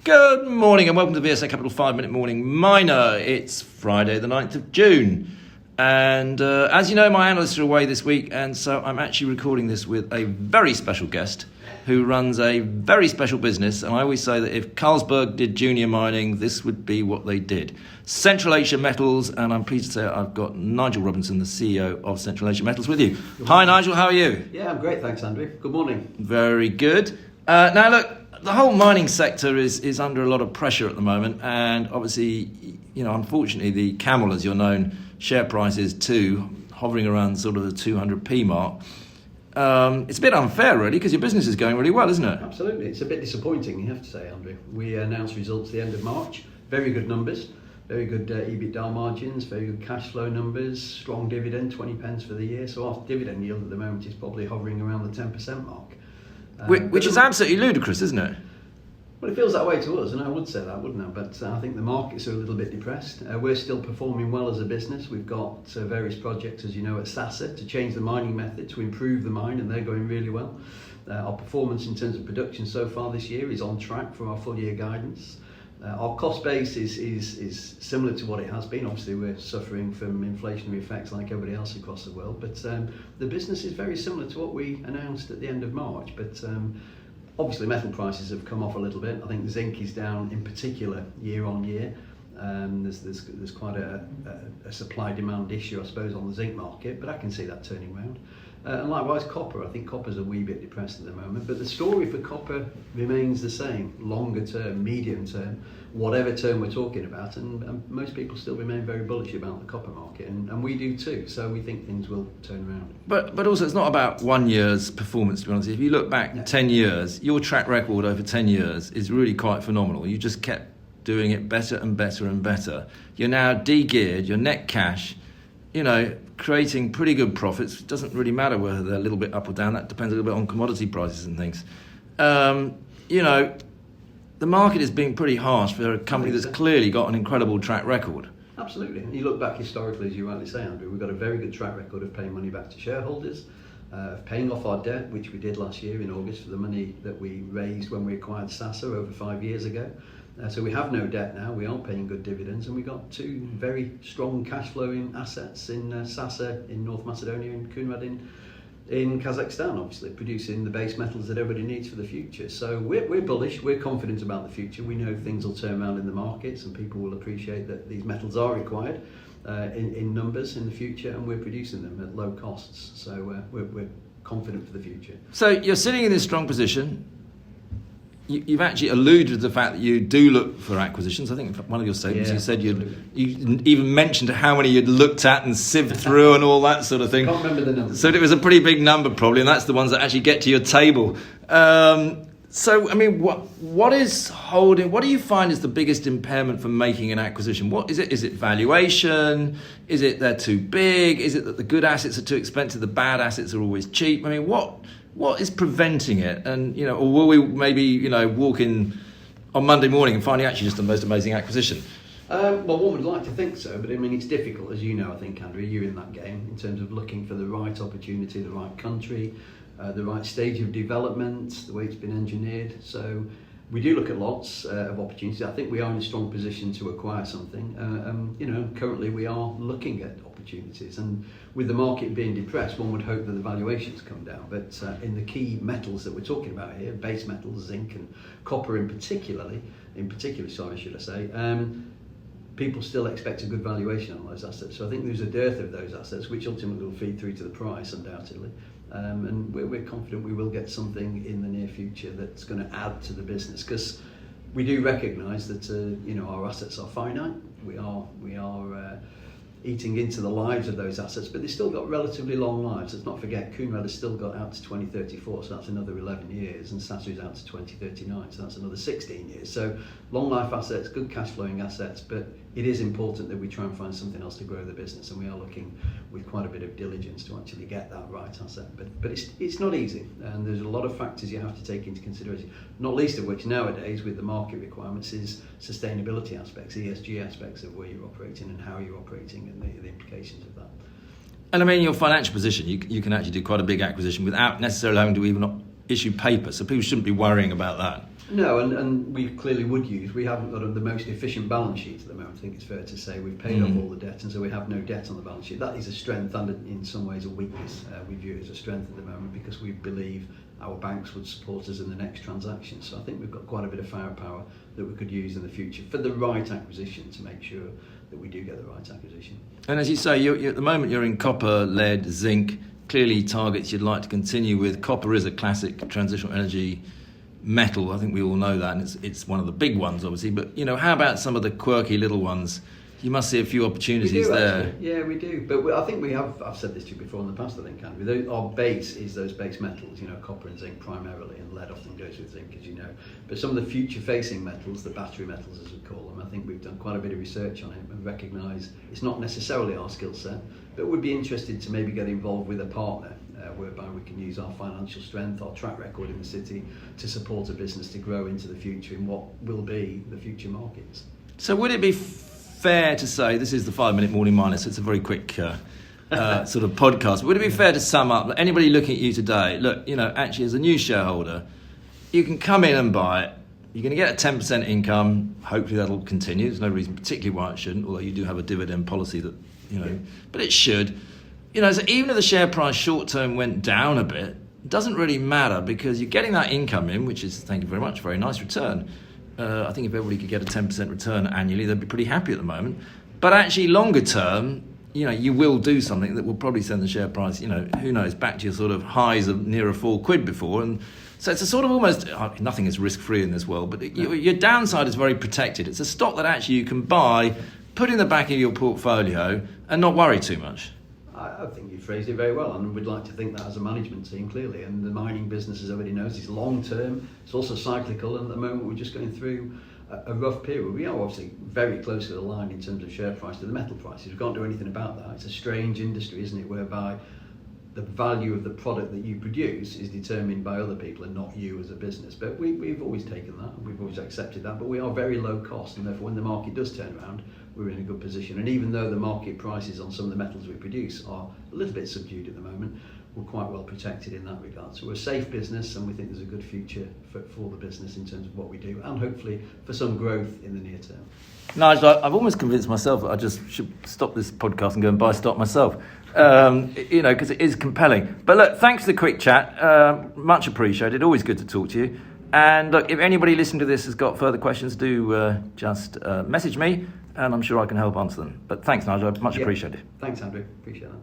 Good morning and welcome to the VSA Capital 5-Minute Morning Miner. It's Friday the 9th of June. And as you know, my analysts are away this week, and so I'm actually recording this with a very special guest who runs a very special business. And I always say that if Carlsberg did junior mining, this would be what they did. Central Asia Metals, and I'm pleased to say I've got Nigel Robinson, the CEO of Central Asia Metals, with you. Hi Nigel, how are you? Yeah, I'm great, thanks Andrew. Good morning. Very good. Now look, the whole mining sector is under a lot of pressure at the moment, and obviously, you know, unfortunately, the CAML, as you're known, share price is too, hovering around sort of the 200p mark. It's a bit unfair, really, because your business is going really well, isn't it? Absolutely. It's a bit disappointing, you have to say, Andrew. We announced results at the end of March. Very good numbers, very good EBITDA margins, very good cash flow numbers, strong dividend, 20 pence for the year. So our dividend yield at the moment is probably hovering around the 10% mark. Which is absolutely ludicrous, isn't it? Well, it feels that way to us, and I would say that, wouldn't I? But I think the markets are a little bit depressed. We're still performing well as a business. We've got various projects, as you know, at SASA to change the mining method, to improve the mine, and they're going really well. Our performance in terms of production so far this year is on track for our full year guidance. Our cost base is similar to what it has been. Obviously, we're suffering from inflationary effects like everybody else across the world, but the business is very similar to what we announced at the end of March. But obviously, metal prices have come off a little bit. I think zinc is down in particular year on year. There's quite a supply-demand issue, I suppose, on the zinc market, but I can see that turning around. And likewise, copper. I think copper's a wee bit depressed at the moment, but the story for copper remains the same, longer term, medium term, whatever term we're talking about, and most people still remain very bullish about the copper market, and we do too, so we think things will turn around. But also, it's not about 1 year's performance, to be honest. If you look back 10 years, your track record over 10 years is really quite phenomenal. You just kept doing it better and better and better. You're now de-geared, you're net cash, you know, creating pretty good profits. It doesn't really matter whether they're a little bit up or down. That depends a little bit on commodity prices and things. You know, the market is being pretty harsh for a company that's clearly got an incredible track record. Absolutely. And you look back historically, as you rightly say, Andrew, we've got a very good track record of paying money back to shareholders, of paying off our debt, which we did last year in August for the money that we raised when we acquired SASA over 5 years ago. So we have no debt now, we are paying good dividends, and we got two very strong cash flowing assets in SASA in North Macedonia and Kunrad in Kazakhstan, obviously, producing the base metals that everybody needs for the future. So we're bullish, we're confident about the future. We know things will turn around in the markets and people will appreciate that these metals are required in numbers in the future, and we're producing them at low costs. So we're confident for the future. So you're sitting in this strong position. You've actually alluded to the fact that you do look for acquisitions. I think in one of your statements you said you even mentioned how many you'd looked at and sieved through and all that sort of thing. I can't remember the number. So it was a pretty big number probably, and that's the ones that actually get to your table. So, I mean, what do you find is the biggest impairment for making an acquisition? What is it? Is it valuation? Is it they're too big? Is it that the good assets are too expensive, the bad assets are always cheap? I mean, what is preventing it? And, you know, or will we maybe, you know, walk in on Monday morning and find actually just the most amazing acquisition? Well, one would like to think so, but I mean, it's difficult, as you know, I think, Andrew, you're in that game in terms of looking for the right opportunity, the right country, the right stage of development, the way it's been engineered. So we do look at lots of opportunities. I think we are in a strong position to acquire something. You know, currently we are looking at opportunities, and with the market being depressed, one would hope that the valuations come down. But in the key metals that we're talking about here, base metals, zinc and copper in particular, should I say, people still expect a good valuation on those assets. So I think there's a dearth of those assets, which ultimately will feed through to the price, undoubtedly. And we're confident we will get something in the near future that's going to add to the business, because we do recognise that you know, our assets are finite. We are eating into the lives of those assets, but they've still got relatively long lives. Let's not forget, Kunrad has still got out to 2034, so that's another 11 years, and Sasu's out to 2039, so that's another 16 years. So long life assets, good cash flowing assets, but it is important that we try and find something else to grow the business, and we are looking with quite a bit of diligence to actually get that right asset. But it's not easy, and there's a lot of factors you have to take into consideration, not least of which nowadays with the market requirements is sustainability aspects, ESG aspects of where you're operating and how you're operating, and the implications of that. And I mean, your financial position, you can actually do quite a big acquisition without necessarily having to even issue paper, so people shouldn't be worrying about that. No, and we clearly would use. We haven't got the most efficient balance sheet at the moment. I think it's fair to say we've paid off all the debt, and so we have no debt on the balance sheet. That is a strength and in some ways a weakness. We view it as a strength at the moment because we believe our banks would support us in the next transaction. So I think we've got quite a bit of firepower that we could use in the future for the right acquisition to make sure that we do get the right acquisition. And as you say, you're at the moment you're in copper, lead, zinc. Clearly targets you'd like to continue with. Copper is a classic transitional energy metal. I think we all know that, and it's one of the big ones, obviously. But how about some of the quirky little ones? You must see a few opportunities there. Actually. Yeah, we do. But I think we have. I've said this to you before in the past. I think, Andrew, our base is those base metals. Copper and zinc primarily, and lead often goes with zinc, as you know. But some of the future-facing metals, the battery metals as we call them, I think we've done quite a bit of research on it and recognise it's not necessarily our skill set, but we'd be interested to maybe get involved with a partner. Whereby we can use our financial strength, our track record in the city to support a business to grow into the future in what will be the future markets. So would it be fair to say, this is the 5-minute morning minus, so it's a very quick sort of podcast, would it be fair to sum up, anybody looking at you today, look, actually as a new shareholder, you can come in and buy it, you're going to get a 10% income, hopefully that'll continue, there's no reason particularly why it shouldn't, although you do have a dividend policy that, but it should. So even if the share price short term went down a bit, it doesn't really matter because you're getting that income in, which is, thank you very much, very nice return. I think if everybody could get a 10% return annually, they'd be pretty happy at the moment. But actually longer term, you will do something that will probably send the share price, who knows, back to your sort of highs of nearer £4 before. And so it's a sort of almost, nothing is risk-free in this world, but your downside is very protected. It's a stock that actually you can buy, put in the back of your portfolio and not worry too much. I think you phrased it very well, and we'd like to think that as a management team, clearly. And the mining business, as everybody knows, is long term. It's also cyclical, and at the moment we're just going through a rough period. We are obviously very closely aligned in terms of share price to the metal prices. We can't do anything about that. It's a strange industry, isn't it, whereby the value of the product that you produce is determined by other people and not you as a business. But we've always taken that, and we've always accepted that. But we are very low cost, and therefore when the market does turn around, we're in a good position. And even though the market prices on some of the metals we produce are a little bit subdued at the moment, we're quite well protected in that regard. So we're a safe business, and we think there's a good future for the business in terms of what we do, and hopefully for some growth in the near term. Nigel, I've almost convinced myself that I just should stop this podcast and go and buy stock myself, because it is compelling. But look, thanks for the quick chat. Much appreciated. Always good to talk to you. And look, if anybody listening to this has got further questions, do just message me, and I'm sure I can help answer them. But thanks, Nigel. Much appreciated. Thanks, Andrew. Appreciate that.